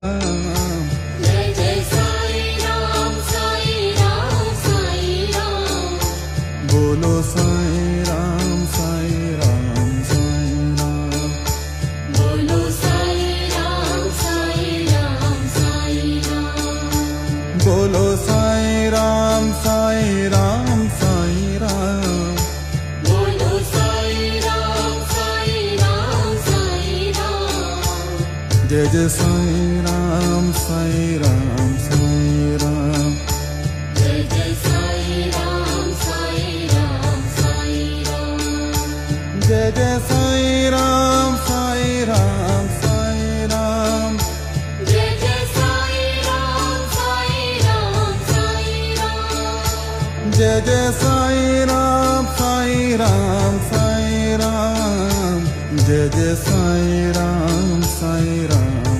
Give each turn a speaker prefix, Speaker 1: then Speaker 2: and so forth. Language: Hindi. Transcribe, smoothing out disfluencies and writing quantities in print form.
Speaker 1: जय जय साई राम साई राम साई राम।
Speaker 2: बोलो साई राम साई राम साई राम।
Speaker 1: बोलो साई राम साई राम साई राम।
Speaker 2: बोलो साई राम साई राम साई राम।
Speaker 1: बोलो साई राम साई राम साई राम।
Speaker 2: जय जय साई राम साई राम साई राम।
Speaker 1: जय जय साई राम साई राम साई राम।
Speaker 2: जय जय साई राम साई राम साई राम।
Speaker 1: जय जय साई राम साई राम साई राम।
Speaker 2: जय जय साई राम साई राम साई राम। जय जय साई राम साई राम